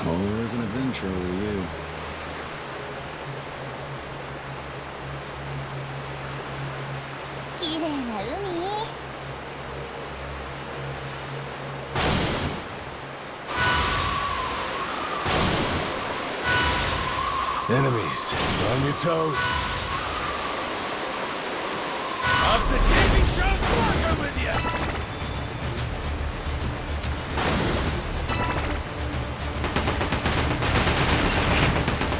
Always an adventurer with you. Enemies, on your toes. Off to Davy Jones Walker with ya!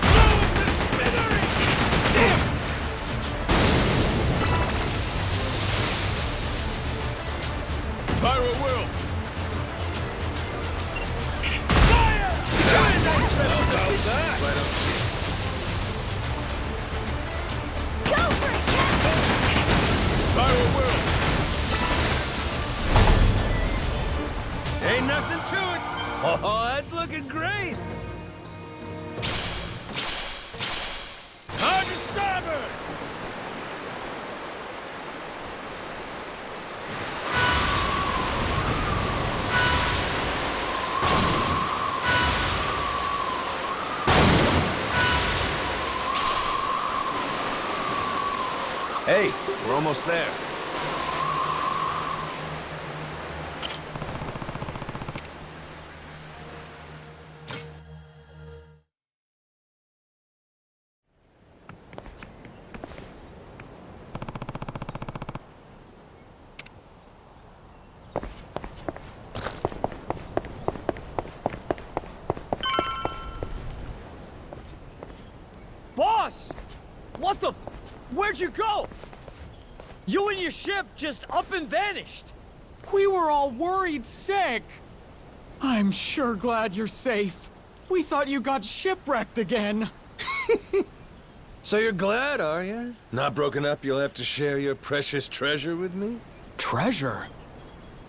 Blow him to smithereens! Damn! Fire at will! Fire! Join that shrimp! Why don't you? Fire at will! Ain't nothing to it! Oh, that's looking great! Hard to starboard! Hey, we're almost there. Boss! What the Where'd you go? You and your ship just up and vanished. We were all worried sick. I'm sure glad you're safe. We thought you got shipwrecked again. So you're glad, are you? Not broken up, you'll have to share your precious treasure with me? Treasure?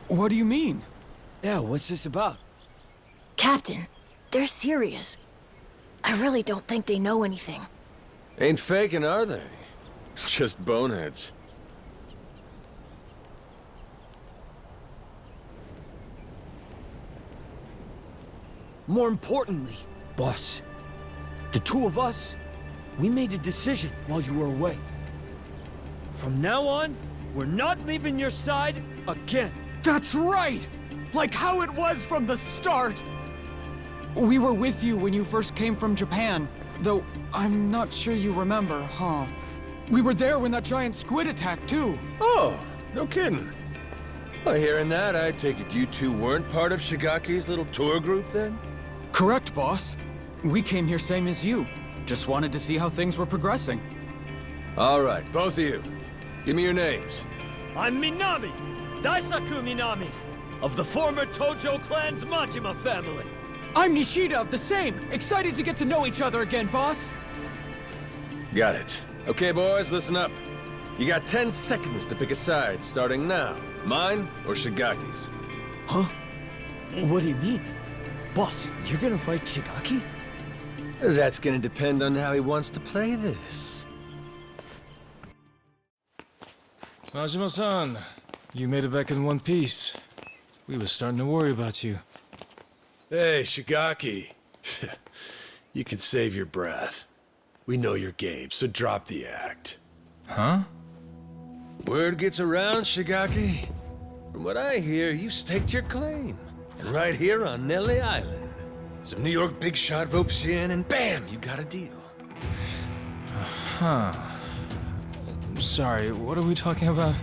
What do you mean? Yeah, what's this about? Captain, they're serious. I really don't think they know anything. Ain't faking, are they? Just boneheads. More importantly, boss, the two of us, we made a decision while you were away. From now on, we're not leaving your side again. That's right! Like how it was from the start! We were with you when you first came from Japan, though I'm not sure you remember, huh? We were there when that giant squid attacked, too. Oh, no kidding. Well, hearing that, I take it you two weren't part of Shigaki's little tour group, then? Correct, boss. We came here same as you. Just wanted to see how things were progressing. All right, both of you. Give me your names. I'm Minami, Daisaku Minami, of the former Tojo clan's Majima family. I'm Nishida of the same. Excited to get to know each other again, boss. Got it. Okay, boys, listen up. You got 10 seconds to pick a side, starting now. Mine or Shigaki's? Huh? What do you mean? Boss, you're gonna fight Shigaki? That's gonna depend on how he wants to play this. Majima-san, you made it back in one piece. We were starting to worry about you. Hey, Shigaki. You can save your breath. We know your game, so drop the act. Huh? Word gets around, Shigaki. From what I hear, you staked your claim. And right here on Nelly Island. Some New York big shot ropes you in, and bam, you got a deal. Huh. Sorry, what are we talking about?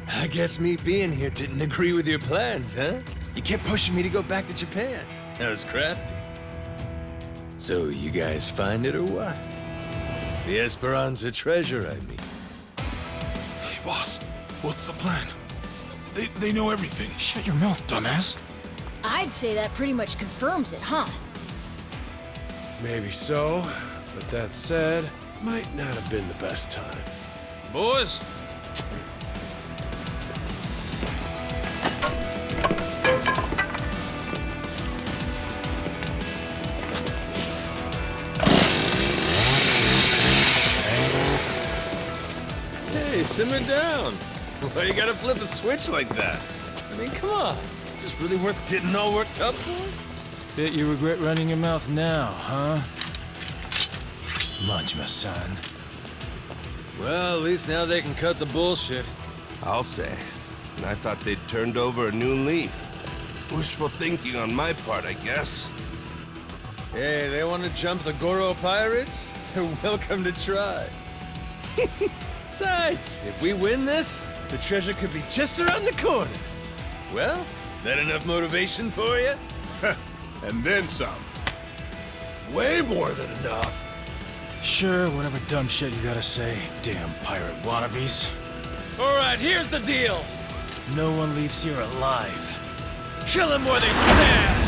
I guess me being here didn't agree with your plans, huh? You kept pushing me to go back to Japan. That was crafty. So you guys find it or what? The Esperanza treasure, I mean. Hey, boss. What's the plan? They know everything. Shut your mouth, dumbass. I'd say that pretty much confirms it, huh? Maybe so, but that said, might not have been the best time. Boys! Hey, simmer down. Why you gotta flip a switch like that? I mean, come on. Is this really worth getting all worked up for? Bet you regret running your mouth now, huh? Majima-san. Well, at least now they can cut the bullshit. I'll say. And I thought they'd turned over a new leaf. Wishful thinking on my part, I guess. Hey, they want to jump the Goro pirates? They're welcome to try. Besides, if we win this, the treasure could be just around the corner. Well, that enough motivation for you? And then some. Way more than enough. Sure, whatever dumb shit you gotta say, damn pirate wannabes. All right, here's the deal. No one leaves here alive. Kill them where they stand!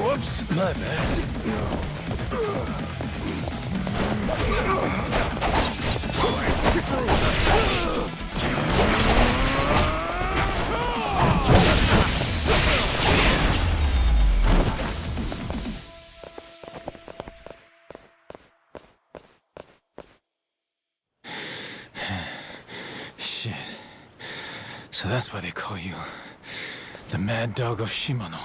Whoops, my bad. Shit. So that's why they call you the Mad Dog of Shimano.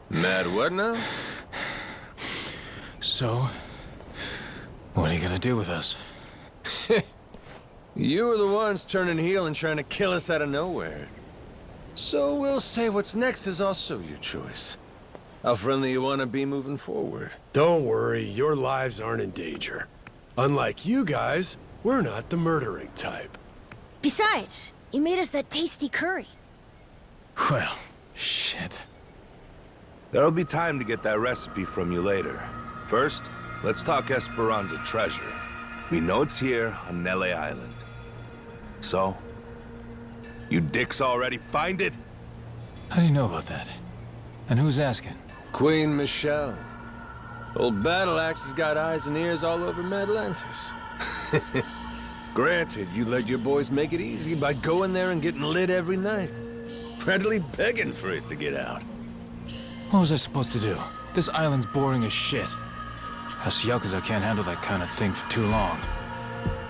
Mad what now? So, what are you gonna do with us? You were the ones turning heel and trying to kill us out of nowhere. So we'll say what's next is also your choice. How friendly you want to be moving forward. Don't worry, your lives aren't in danger. Unlike you guys, we're not the murdering type. Besides, you made us that tasty curry. Well, shit. There'll be time to get that recipe from you later. First, let's talk Esperanza treasure. We know it's here on Nele Island. So, you dicks already find it? How do you know about that? And who's asking? Queen Michelle. Old Battle Axe has got eyes and ears all over Atlantis. Granted, you let your boys make it easy by going there and getting lit every night. Practically begging for it to get out. What was I supposed to do? This island's boring as shit. Us Yakuza can't handle that kind of thing for too long.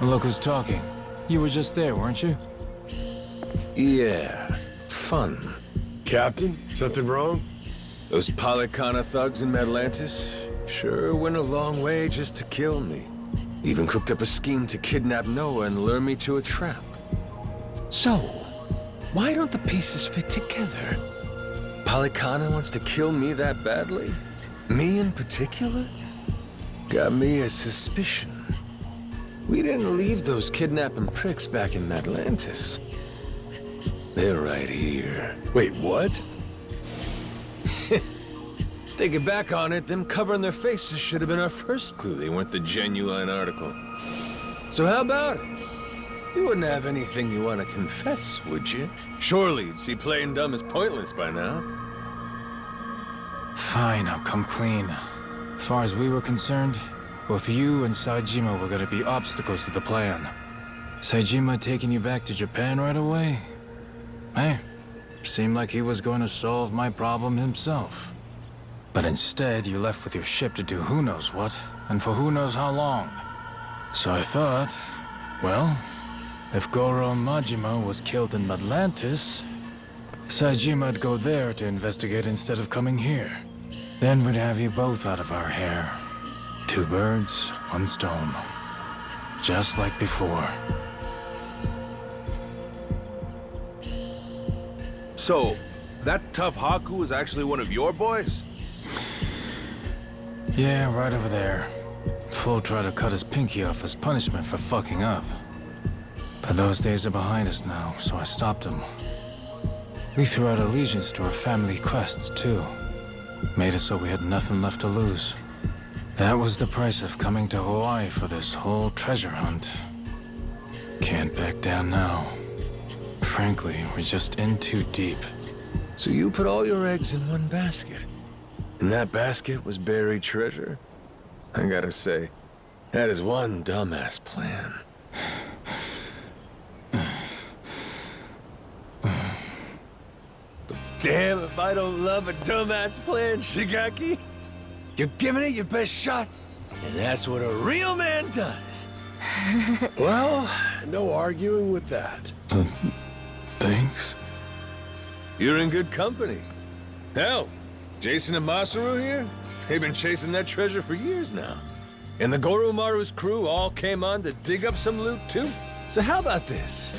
And look who's talking. You were just there, weren't you? Yeah, fun. Captain, something wrong? Those Polycana thugs in Atlantis sure went a long way just to kill me. Even cooked up a scheme to kidnap Noah and lure me to a trap. So, why don't the pieces fit together? Polycana wants to kill me that badly? Me in particular? Got me a suspicion. We didn't leave those kidnapping pricks back in Atlantis. They're right here. Wait, what? Thinking back on it, them covering their faces should have been our first clue they weren't the genuine article. So how about it? You wouldn't have anything you want to confess, would you? Surely you'd see playing dumb as pointless by now. Fine, I'll come clean. As far as we were concerned, both you and Saejima were gonna be obstacles to the plan. Saejima taking you back to Japan right away? Hey, seemed like he was going to solve my problem himself. But instead, you left with your ship to do who knows what, and for who knows how long. So I thought, well, if Goro Majima was killed in Atlantis, Saejima'd go there to investigate instead of coming here. Then we'd have you both out of our hair. 2 birds, 1 stone. Just like before. So, that tough Haku was actually one of your boys? Yeah, right over there. Flo tried to cut his pinky off as punishment for fucking up. But those days are behind us now, so I stopped him. We threw out allegiance to our family quests, too. Made it so we had nothing left to lose. That was the price of coming to Hawaii for this whole treasure hunt. Can't back down now. Frankly, we're just in too deep. So you put all your eggs in one basket. And that basket was buried treasure? I gotta say, that is one dumbass plan. Damn if I don't love a dumbass plan, Shigaki. You're giving it your best shot, and that's what a real man does. Well, no arguing with that. Thanks? You're in good company. Hell, Jason and Masaru here, they've been chasing that treasure for years now. And the Goromaru's crew all came on to dig up some loot too. So how about this?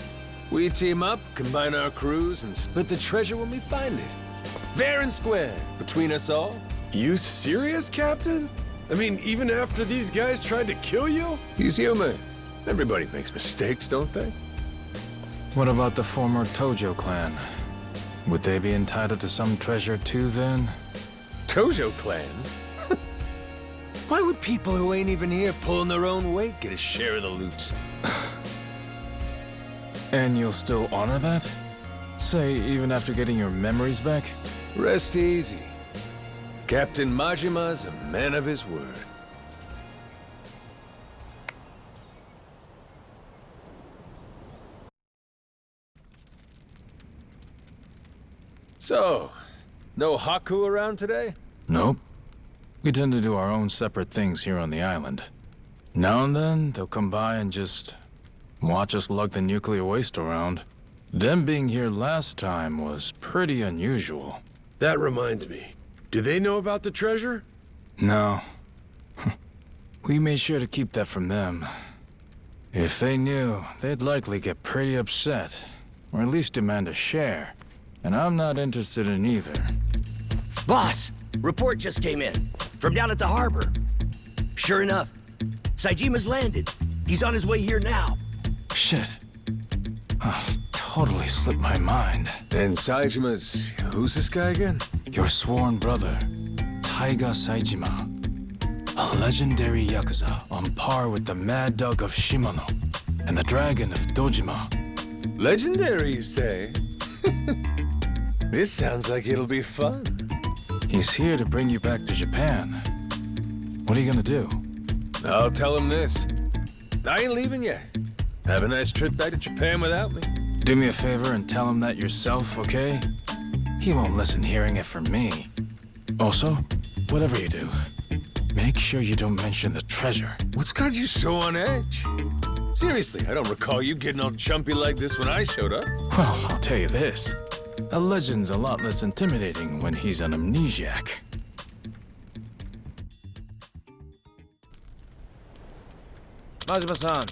We team up, combine our crews, and split the treasure when we find it. Fair and square, between us all. You serious, Captain? I mean, even after these guys tried to kill you? He's human. Everybody makes mistakes, don't they? What about the former Tojo clan? Would they be entitled to some treasure too, then? Tojo clan? Why would people who ain't even here pulling their own weight get a share of the loot? And you'll still honor that? Say, even after getting your memories back? Rest easy. Captain Majima's a man of his word. So, no Haku around today? Nope. We tend to do our own separate things here on the island. Now and then, they'll come by and just watch us lug the nuclear waste around. Them being here last time was pretty unusual. That reminds me. Do they know about the treasure? No. We made sure to keep that from them. If they knew, they'd likely get pretty upset, or at least demand a share. And I'm not interested in either. Boss, report just came in. From down at the harbor. Sure enough, Saijima's landed. He's on his way here now. Shit. Oh, totally slipped my mind. And Saijima's... who's this guy again? Your sworn brother, Taiga Saejima. A legendary Yakuza on par with the Mad Dog of Shimano and the Dragon of Dojima. Legendary, you say? This sounds like it'll be fun. He's here to bring you back to Japan. What are you gonna do? I'll tell him this. I ain't leaving yet. Have a nice trip back to Japan without me. Do me a favor and tell him that yourself, okay? He won't listen hearing it from me. Also, whatever you do, make sure you don't mention the treasure. What's got you so on edge? Seriously, I don't recall you getting all jumpy like this when I showed up. Well, I'll tell you this. A legend's a lot less intimidating when he's an amnesiac. Majima-san.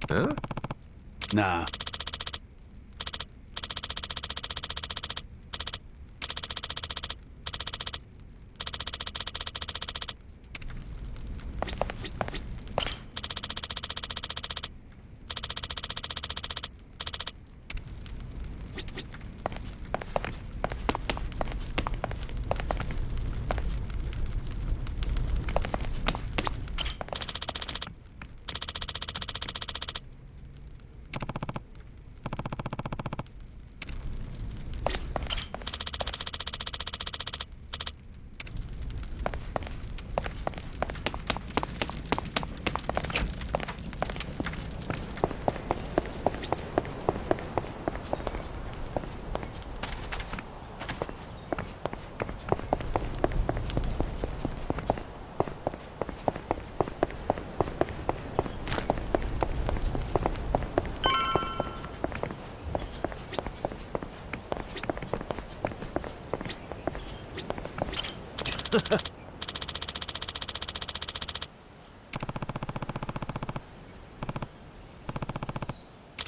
Huh? Nah.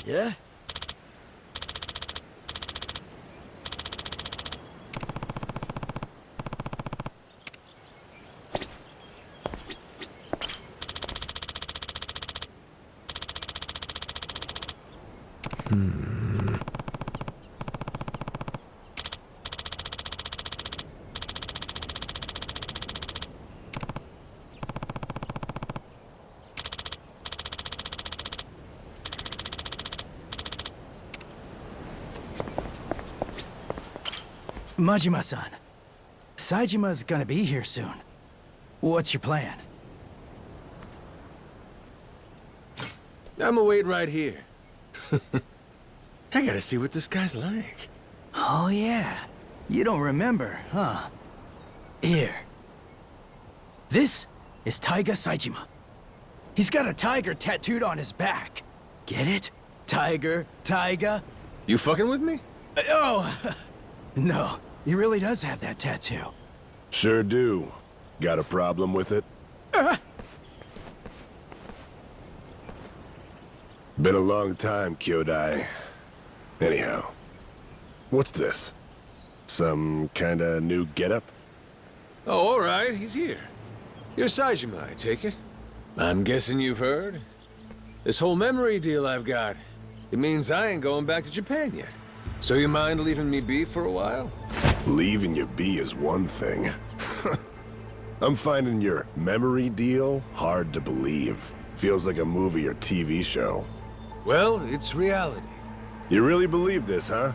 Yeah? Majima-san, Saijima's gonna be here soon. What's your plan? I'ma wait right here. I gotta see what this guy's like. Oh yeah, you don't remember, huh? Here. This is Taiga Saijima. He's got a tiger tattooed on his back. Get it? Tiger, Taiga. You fucking with me? Oh, no, he really does have that tattoo. Sure do. Got a problem with it? Been a long time, Kyodai. Anyhow, what's this? Some kinda new getup? Oh, all right, he's here. You're Saijima, I take it. I'm guessing you've heard. This whole memory deal I've got, it means I ain't going back to Japan yet. So you mind leaving me be for a while? Leaving you be is one thing. I'm finding your memory deal hard to believe. Feels like a movie or TV show. Well, it's reality. You really believe this, huh?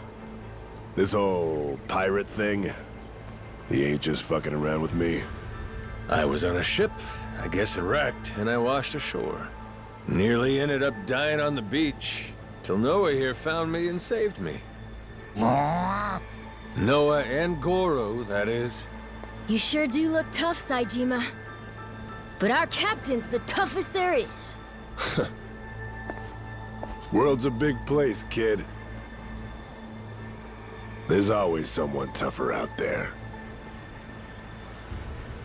This whole pirate thing? He ain't just fucking around with me. I was on a ship, I guess it wrecked, and I washed ashore. Nearly ended up dying on the beach, till Noah here found me and saved me. Noah and Goro, that is. You sure do look tough, Saijima. But our captain's the toughest there is. World's a big place, kid. There's always someone tougher out there.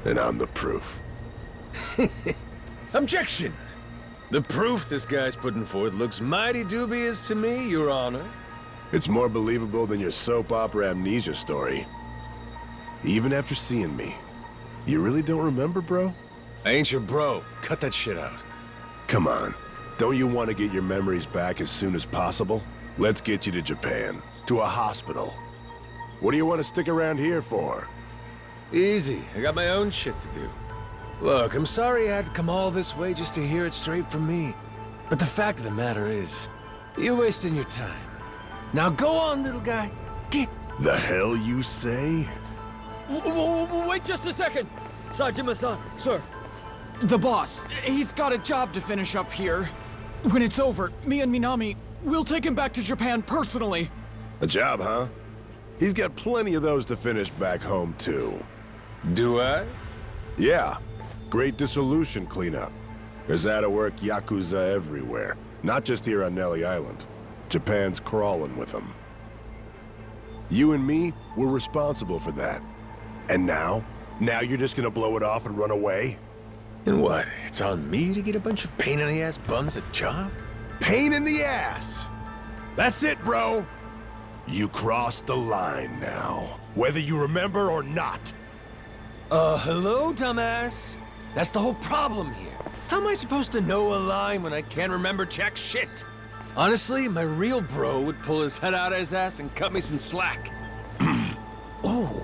And I'm the proof. Objection! The proof this guy's putting forth looks mighty dubious to me, Your Honor. It's more believable than your soap opera amnesia story. Even after seeing me. You really don't remember, bro? I ain't your bro. Cut that shit out. Come on. Don't you want to get your memories back as soon as possible? Let's get you to Japan. To a hospital. What do you want to stick around here for? Easy. I got my own shit to do. Look, I'm sorry I had to come all this way just to hear it straight from me. But the fact of the matter is, you're wasting your time. Now go on, little guy. Get... The hell you say? Wait just a second! Saijima-san, sir. The boss, he's got a job to finish up here. When it's over, me and Minami, we'll take him back to Japan personally. A job, huh? He's got plenty of those to finish back home, too. Do I? Yeah. Great dissolution cleanup. There's out-of-work Yakuza everywhere. Not just here on Nelly Island. Japan's crawling with them. You and me, we're responsible for that. And now? Now you're just gonna blow it off and run away? And what? It's on me to get a bunch of pain-in-the-ass bums a job? Pain in the ass! That's it, bro! You crossed the line now. Whether you remember or not. Hello, dumbass? That's the whole problem here. How am I supposed to know a line when I can't remember jack shit? Honestly, my real bro would pull his head out of his ass and cut me some slack. Oh,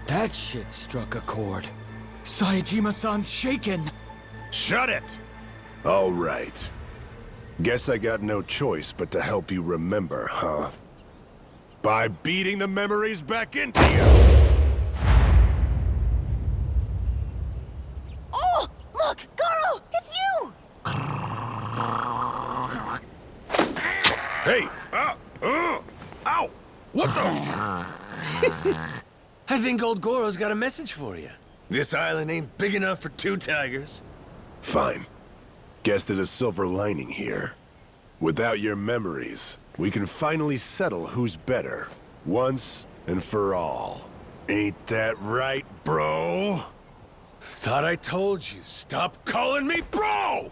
that shit struck a chord. Saejima-san's shaken. Shut it! All right. Guess I got no choice but to help you remember, huh? By beating the memories back into you! Oh, look, Goro, it's you! Hey! Ow! What the? I think old Goro's got a message for you. This island ain't big enough for two tigers. Fine. Guess there's a silver lining here. Without your memories, we can finally settle who's better, once and for all. Ain't that right, bro? Thought I told you, stop calling me bro!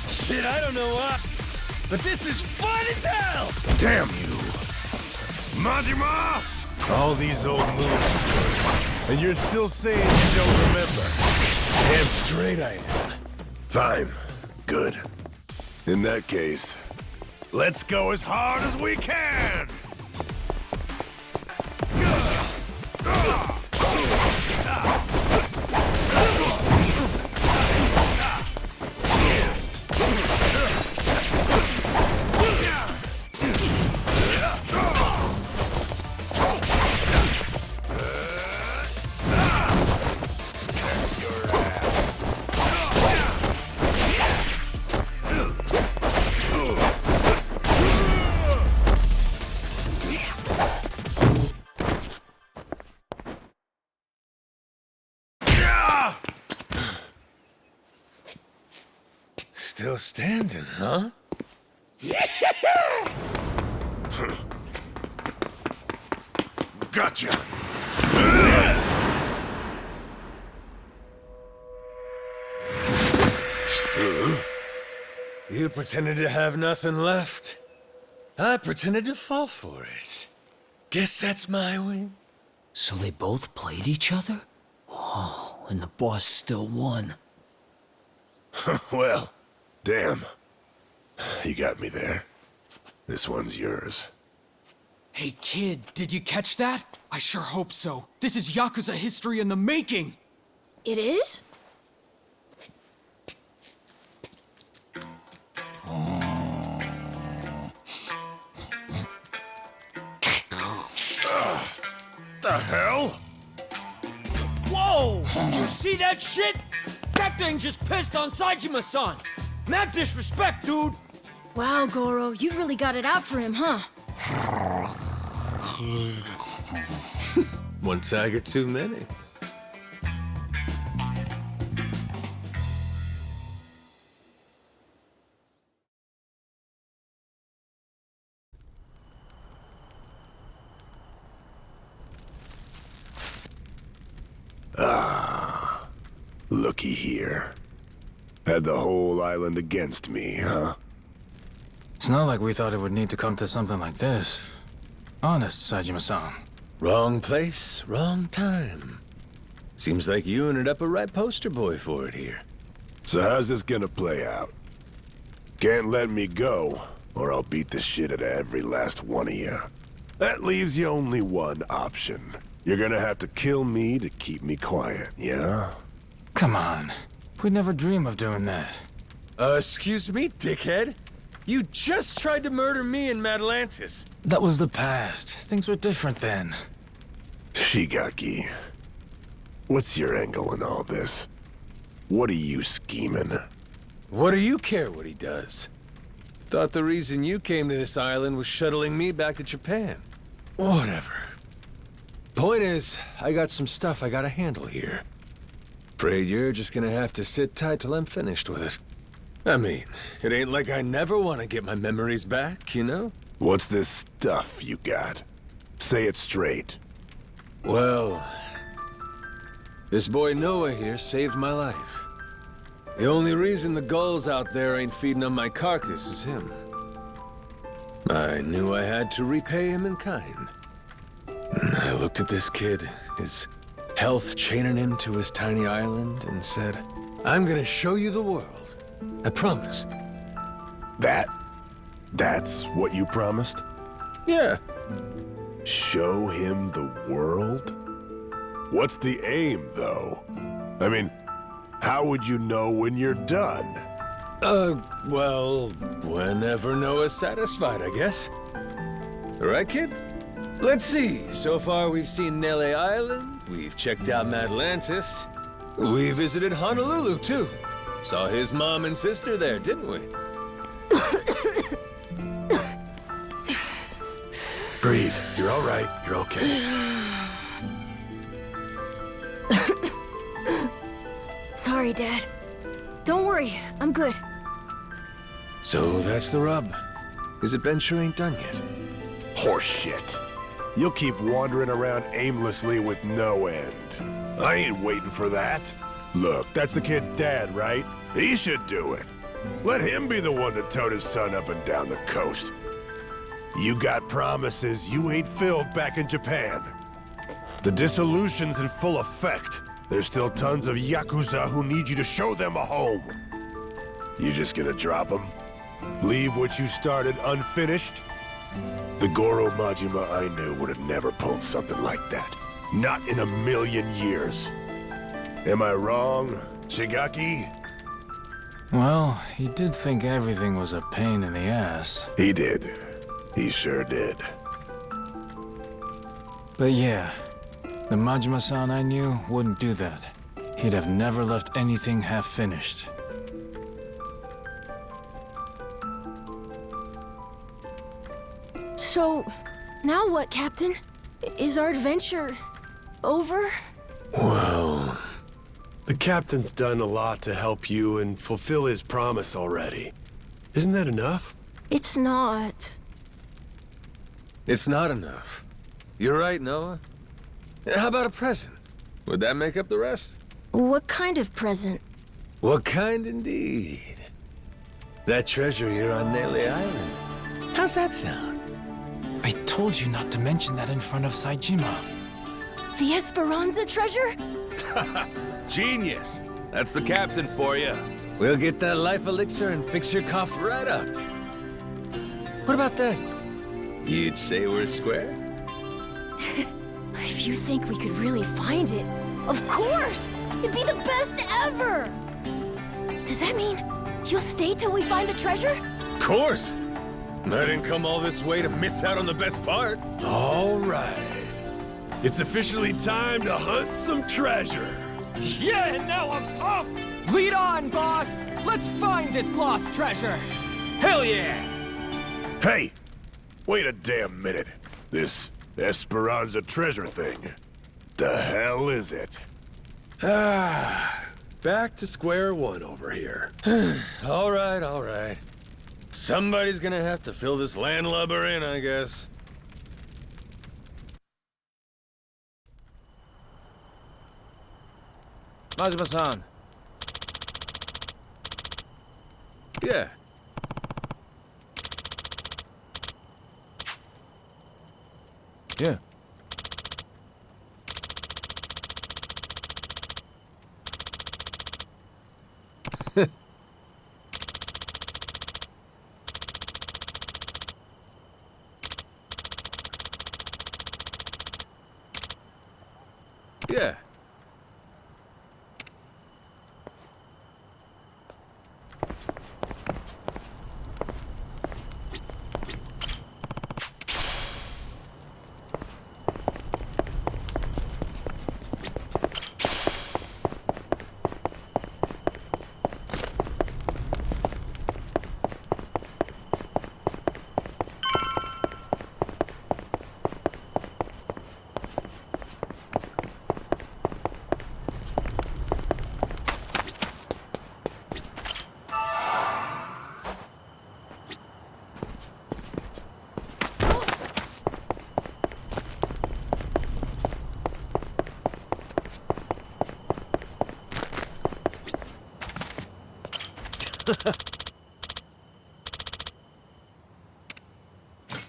Shit, I don't know why, but this is fun as hell! Damn you! Majima! All these old moves, and you're still saying you don't remember. Damn straight I am. Fine. Good. In that case, let's go as hard as we can! Still standing, huh? Gotcha! You pretended to have nothing left. I pretended to fall for it. Guess that's my win. So they both played each other? Oh, and the boss still won. Well, damn. You got me there. This one's yours. Hey, kid, did you catch that? I sure hope so. This is Yakuza history in the making! It is? The hell? Whoa! You see that shit? That thing just pissed on Saejima-san! Mad disrespect, dude! Wow, Goro, you really got it out for him, huh? One tiger too many. Looky here. Had the whole island against me, huh? It's not like we thought it would need to come to something like this. Honest, Saejima-san. Wrong place, wrong time. Seems like you ended up a right poster boy for it here. So how's this gonna play out? Can't let me go, or I'll beat the shit out of every last one of you. That leaves you only one option. You're gonna have to kill me to keep me quiet, yeah? Come on. We'd never dream of doing that. Excuse me, dickhead? You just tried to murder me in Atlantis. That was the past. Things were different then. Shigaki. What's your angle in all this? What are you scheming? What do you care what he does? Thought the reason you came to this island was shuttling me back to Japan. Whatever. Point is, I got some stuff I gotta handle here. Afraid you're just gonna have to sit tight till I'm finished with it. I mean, it ain't like I never want to get my memories back, you know? What's this stuff you got? Say it straight. Well, this boy Noah here saved my life. The only reason the gulls out there ain't feeding on my carcass is him. I knew I had to repay him in kind. I looked at this kid, his health chaining him to his tiny island, and said, I'm gonna show you the world. I promise. That's what you promised? Yeah. Show him the world? What's the aim, though? I mean, how would you know when you're done? Well, whenever Noah's satisfied, I guess. Right, kid? Let's see. So far, we've seen Nele Island, we've checked out Atlantis, we visited Honolulu, too. Saw his mom and sister there, didn't we? Breathe. You're all right. You're okay. Sorry, Dad. Don't worry, I'm good. So that's the rub. His adventure ain't done yet. Horseshit. You'll keep wandering around aimlessly with no end. I ain't waiting for that. Look, that's the kid's dad, right? He should do it. Let him be the one to tote his son up and down the coast. You got promises you ain't filled back in Japan. The dissolution's in full effect. There's still tons of Yakuza who need you to show them a home. You just gonna drop them? Leave what you started unfinished? The Goro Majima I knew would have never pulled something like that. Not in a million years. Am I wrong, Shigaki? Well, he did think everything was a pain in the ass. He did. He sure did. But yeah, the Majima-san I knew wouldn't do that. He'd have never left anything half-finished. So, now what, Captain? Is our adventure over? Well, the captain's done a lot to help you and fulfill his promise already. Isn't that enough? It's not. It's not enough. You're right, Noah. How about a present? Would that make up the rest? What kind of present? What kind indeed? That treasure here on Nele Island. How's that sound? I told you not to mention that in front of Saejima. The Esperanza treasure? Genius! That's the captain for you. We'll get that life elixir and fix your cough right up. What about that? You'd say we're square? If you think we could really find it, of course! It'd be the best ever! Does that mean you'll stay till we find the treasure? Of course! I didn't come all this way to miss out on the best part. All right. It's officially time to hunt some treasure. Yeah, now I'm pumped! Lead on, boss! Let's find this lost treasure! Hell yeah! Hey! Wait a damn minute. This Esperanza treasure thing. The hell is it? Back to square one over here. All right, all right. Somebody's gonna have to fill this landlubber in, I guess. Majima-san. Yeah. Yeah. Yeah.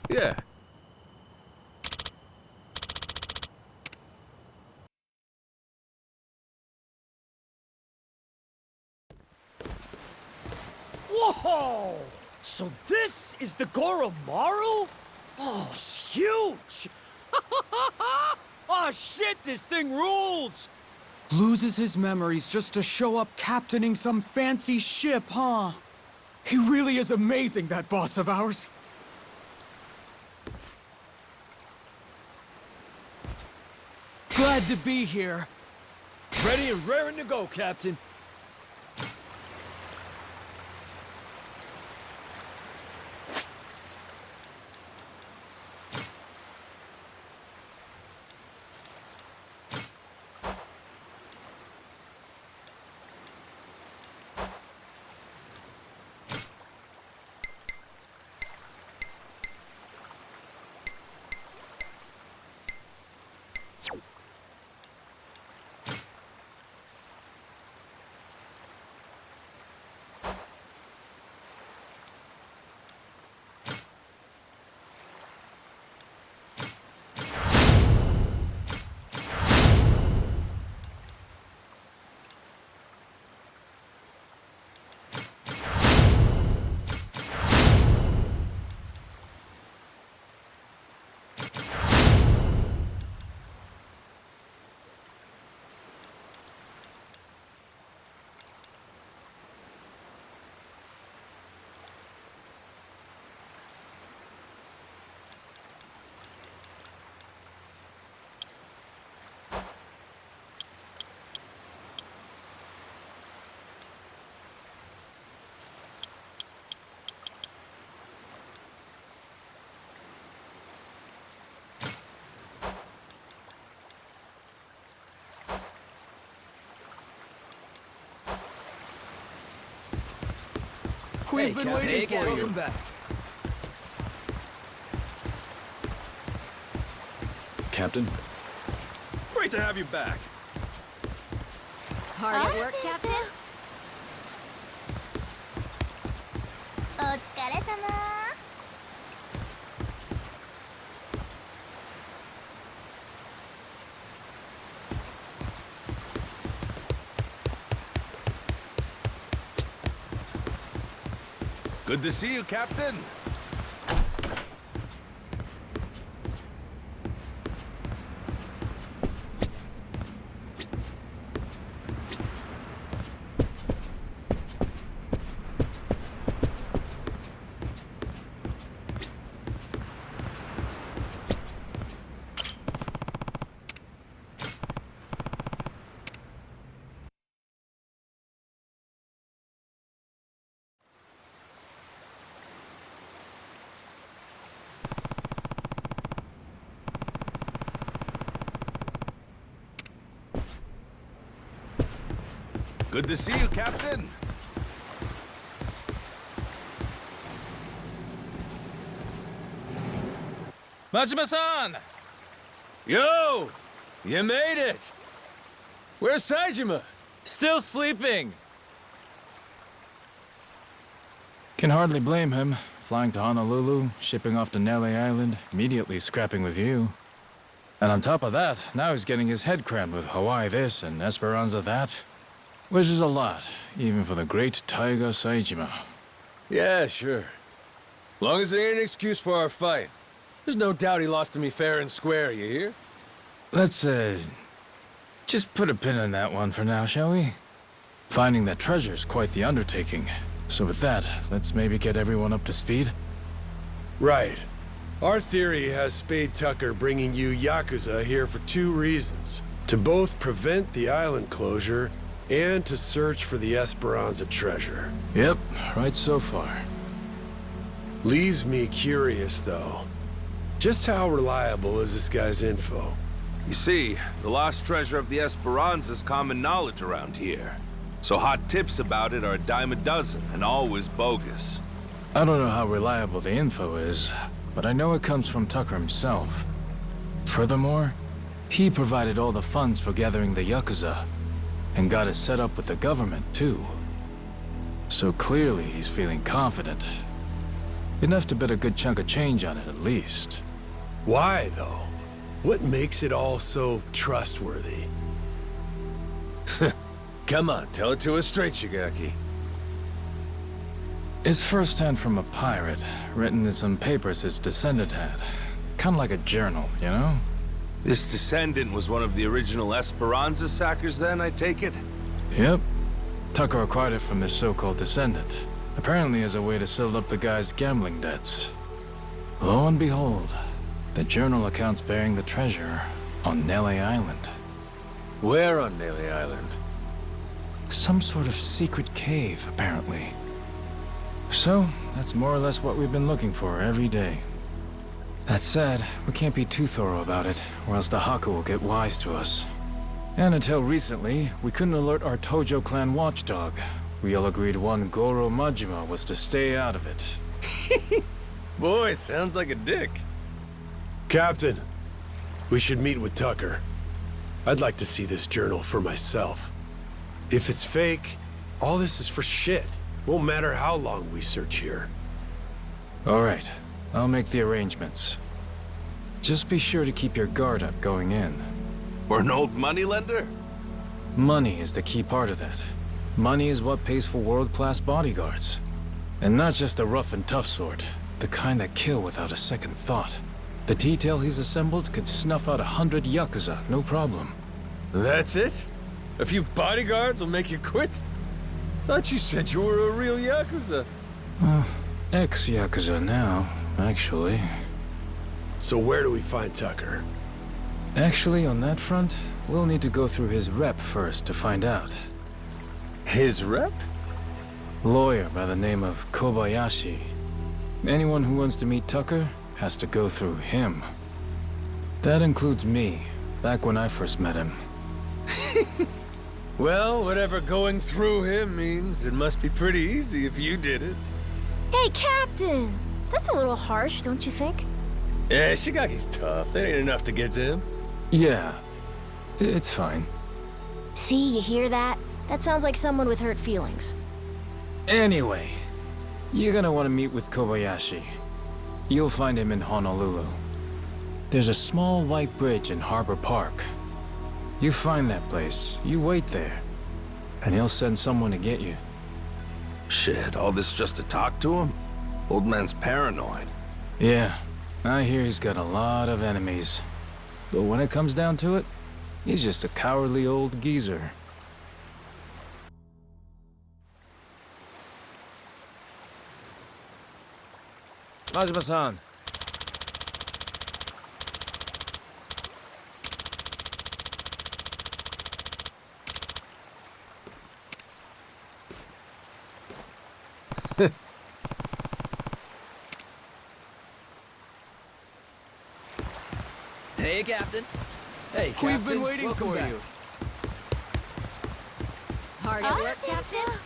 Yeah. Whoa! So this is the Goromaru? Oh, it's huge! Oh shit, this thing rules! Loses his memories just to show up captaining some fancy ship, huh? He really is amazing, that boss of ours. Glad to be here. Ready and raring to go, Captain. We've been waiting for you. Welcome back. Captain? Great to have you back. Hard at work, Captain? お疲れ様。Good to see you, Captain. Good to see you, Captain. Majima-san! Yo! You made it! Where's Saejima? Still sleeping. Can hardly blame him. Flying to Honolulu, shipping off to Nelly Island, immediately scrapping with you. And on top of that, now he's getting his head crammed with Hawaii this and Esperanza that. Which is a lot, even for the great Taiga Saejima. Yeah, sure. Long as it ain't an excuse for our fight. There's no doubt he lost to me fair and square, you hear? Let's, just put a pin in that one for now, shall we? Finding that treasure's quite the undertaking. So with that, let's maybe get everyone up to speed? Right. Our theory has Spade Tucker bringing you Yakuza here for two reasons. To both prevent the island closure, and to search for the Esperanza treasure. Yep, right so far. Leaves me curious, though. Just how reliable is this guy's info? You see, the lost treasure of the Esperanza's common knowledge around here. So hot tips about it are a dime a dozen, and always bogus. I don't know how reliable the info is, but I know it comes from Tucker himself. Furthermore, he provided all the funds for gathering the Yakuza, and got us set up with the government, too. So clearly he's feeling confident. Enough to bet a good chunk of change on it, at least. Why, though? What makes it all so trustworthy? Come on, tell it to us straight, Shigaki. It's firsthand from a pirate, written in some papers his descendant had. Kind of like a journal, you know? This descendant was one of the original Esperanza sackers then, I take it? Yep. Tucker acquired it from this so-called descendant. Apparently as a way to settle up the guy's gambling debts. Lo and behold, the journal accounts bearing the treasure on Nelly Island. Where on Nelly Island? Some sort of secret cave, apparently. So, that's more or less what we've been looking for every day. That said, we can't be too thorough about it, or else the Haku will get wise to us. And until recently, we couldn't alert our Tojo clan watchdog. We all agreed one Goro Majima was to stay out of it. Boy, sounds like a dick. Captain, we should meet with Tucker. I'd like to see this journal for myself. If it's fake, all this is for shit. Won't matter how long we search here. All right, I'll make the arrangements. Just be sure to keep your guard up going in. We're an old moneylender? Money is the key part of that. Money is what pays for world-class bodyguards. And not just the rough and tough sort, the kind that kill without a second thought. The detail he's assembled could snuff out 100 Yakuza, no problem. That's it? A few bodyguards will make you quit? Thought you said you were a real Yakuza. Ex-Yakuza now, actually. So where do we find Tucker? Actually, on that front, we'll need to go through his rep first to find out. His rep? Lawyer by the name of Kobayashi. Anyone who wants to meet Tucker has to go through him. That includes me, back when I first met him. Well, whatever going through him means, it must be pretty easy if you did it. Hey, Captain! That's a little harsh, don't you think? Yeah, Shigaki's tough. That ain't enough to get to him. Yeah, it's fine. See, you hear that? That sounds like someone with hurt feelings. Anyway, you're gonna want to meet with Kobayashi. You'll find him in Honolulu. There's a small white bridge in Harbor Park. You find that place, you wait there, and he'll send someone to get you. Shit, all this just to talk to him? Old man's paranoid. Yeah, I hear he's got a lot of enemies. But when it comes down to it, he's just a cowardly old geezer. Majima-san. Hey, Captain. Hey, Captain. We've been waiting Welcome for back. you. Hard at work, Captain?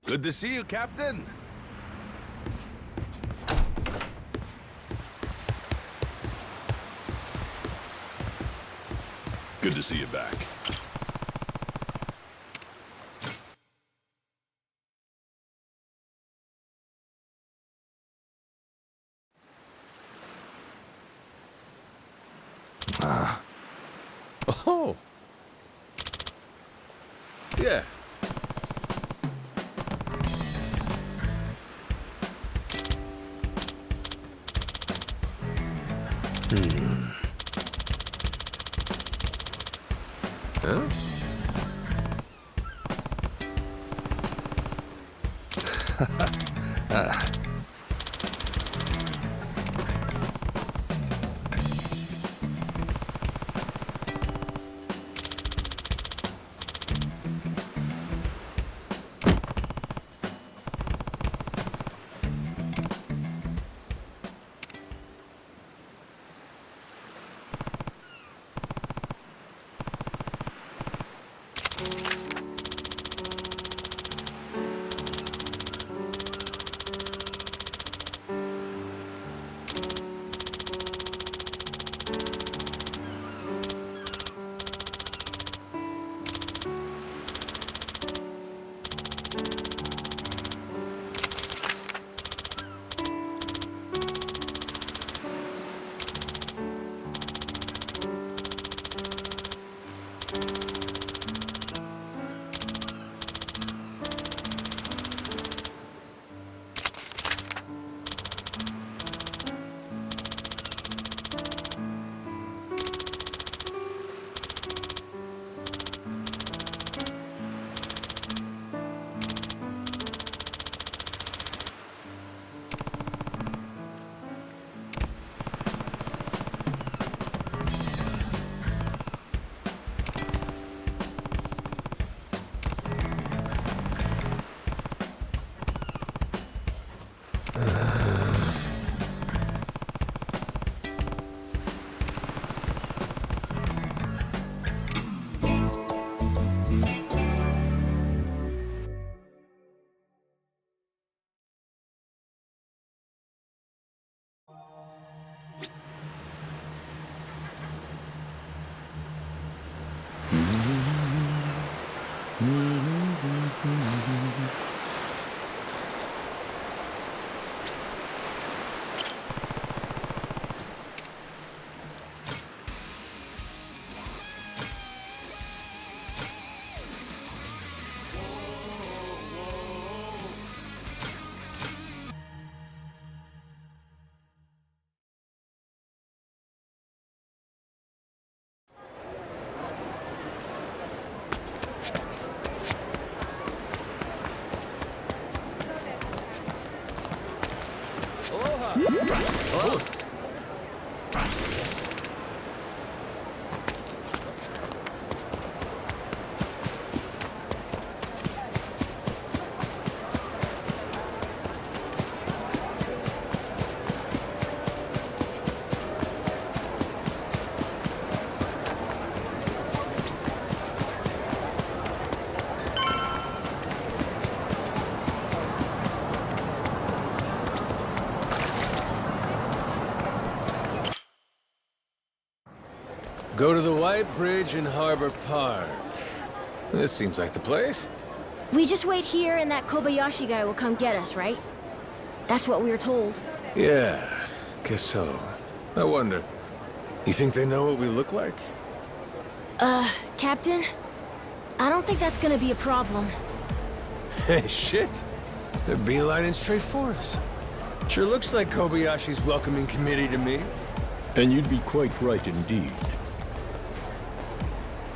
Good to see you, Captain. Good to see you back. Oh. Yeah. Huh? Close. Go to the White Bridge in Harbor Park. This seems like the place. We just wait here and that Kobayashi guy will come get us, right? That's what we were told. Yeah, guess so. I wonder, you think they know what we look like? Captain? I don't think that's gonna be a problem. Hey, shit. They're beelining straight for us. Sure looks like Kobayashi's welcoming committee to me. And you'd be quite right indeed.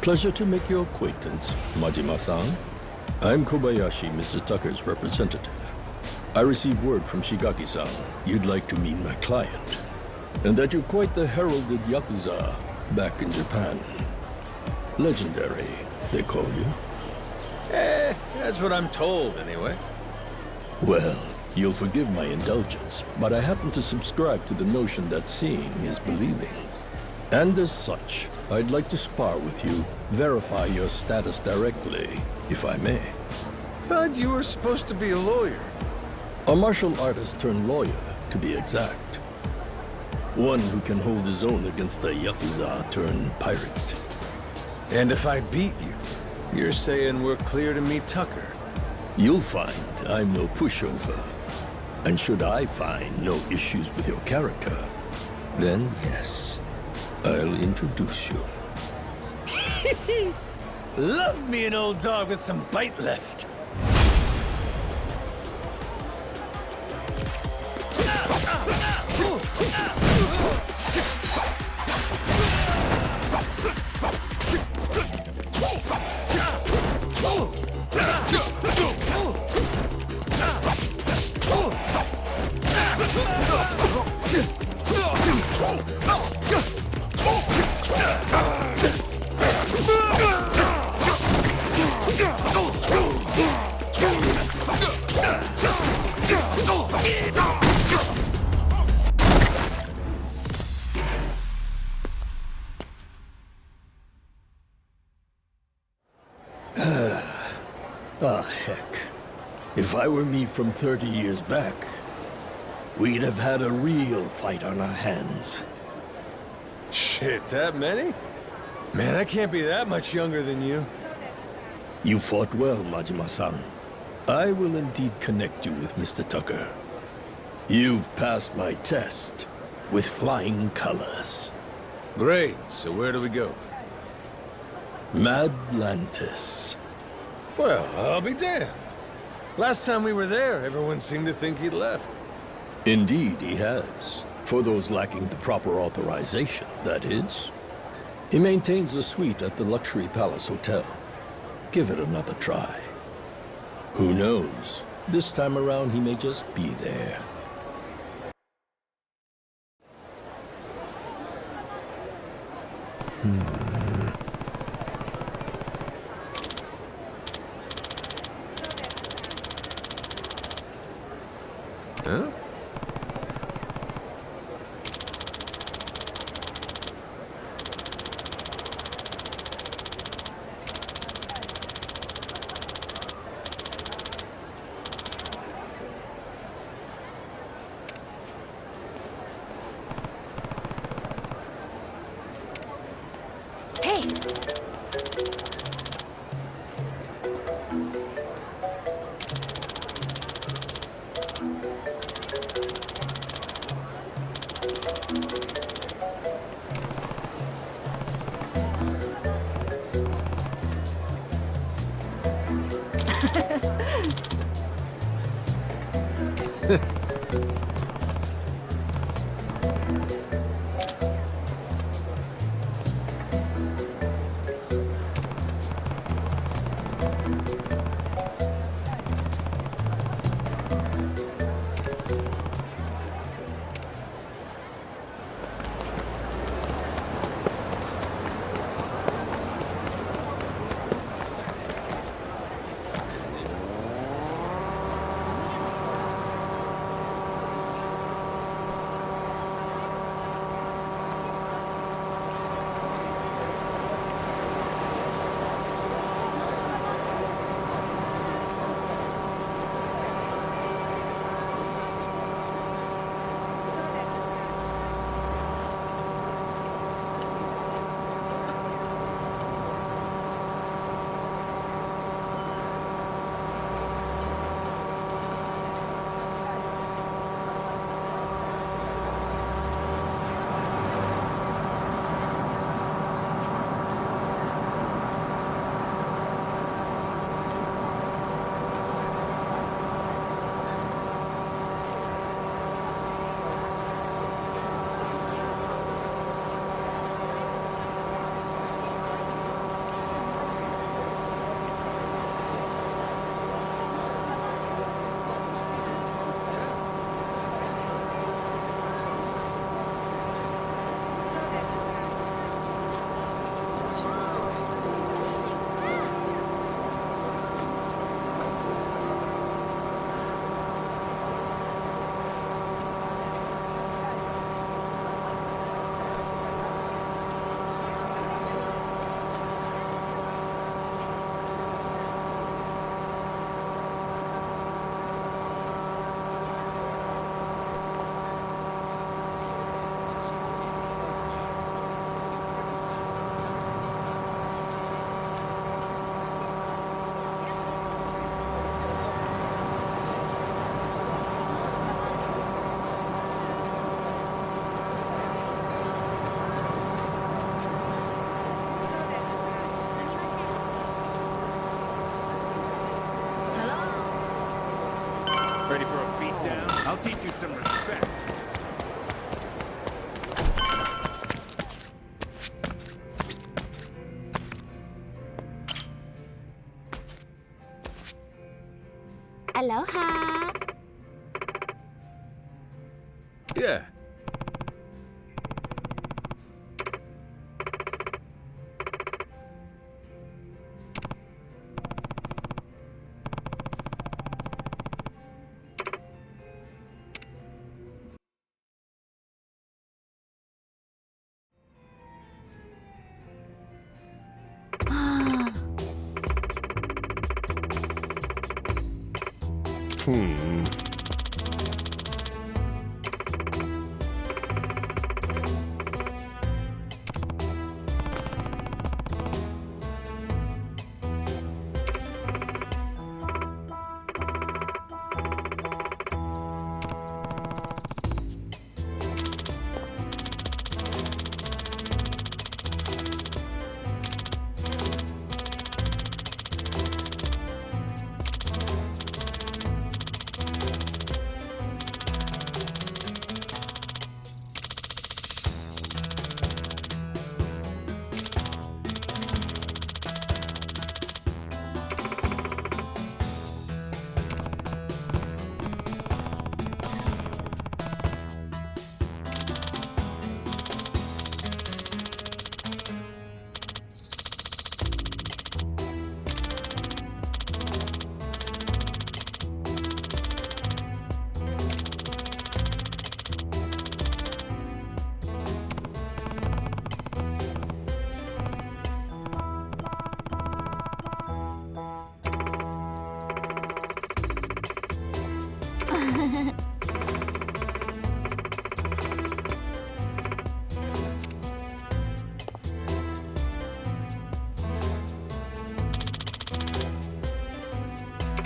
Pleasure to make your acquaintance, Majima-san. I'm Kobayashi, Mr. Tucker's representative. I received word from Shigaki-san you'd like to meet my client, and that you're quite the heralded Yakuza back in Japan. Legendary, they call you. That's what I'm told, anyway. Well, you'll forgive my indulgence, but I happen to subscribe to the notion that seeing is believing. And as such, I'd like to spar with you, verify your status directly, if I may. Thought you were supposed to be a lawyer. A martial artist turned lawyer, to be exact. One who can hold his own against a Yakuza turned pirate. And if I beat you, you're saying we're clear to meet Tucker? You'll find I'm no pushover. And should I find no issues with your character, then yes, I'll introduce you. Love me an old dog with some bite left. Ah, heck. If I were me from 30 years back, we'd have had a real fight on our hands. Shit, that many? Man, I can't be that much younger than you. You fought well, Majima-san. I will indeed connect you with Mr. Tucker. You've passed my test with flying colors. Great, so where do we go? Madlantis. Well, I'll be damned. Last time we were there, everyone seemed to think he'd left. Indeed, he has. For those lacking the proper authorization, that is. He maintains a suite at the Luxury Palace Hotel. Give it another try. Who knows? This time around, he may just be there. Huh? Hey! down, I'll teach you some respect. Aloha. Yeah.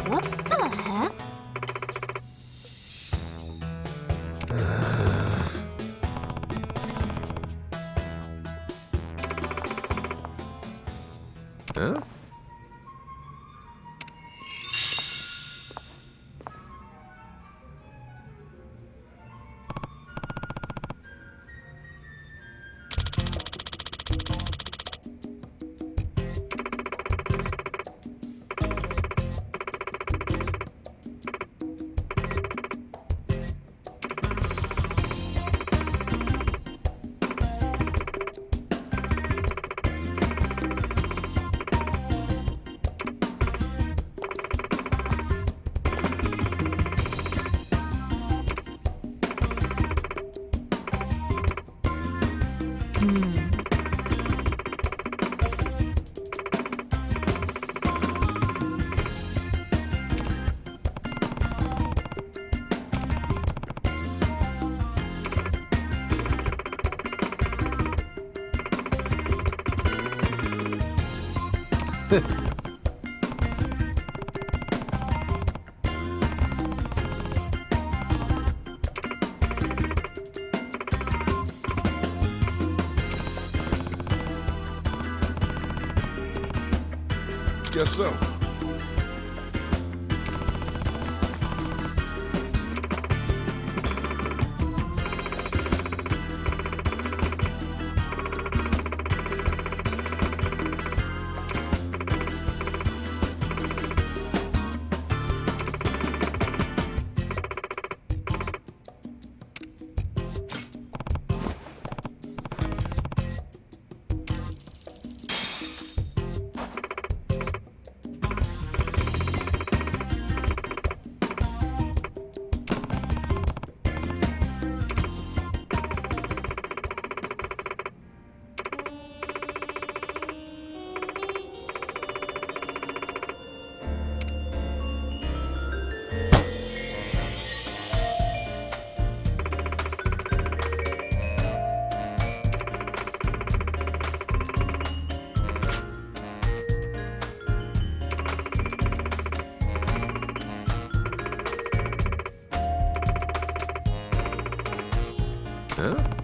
What the heck? Huh? Guess so. Huh?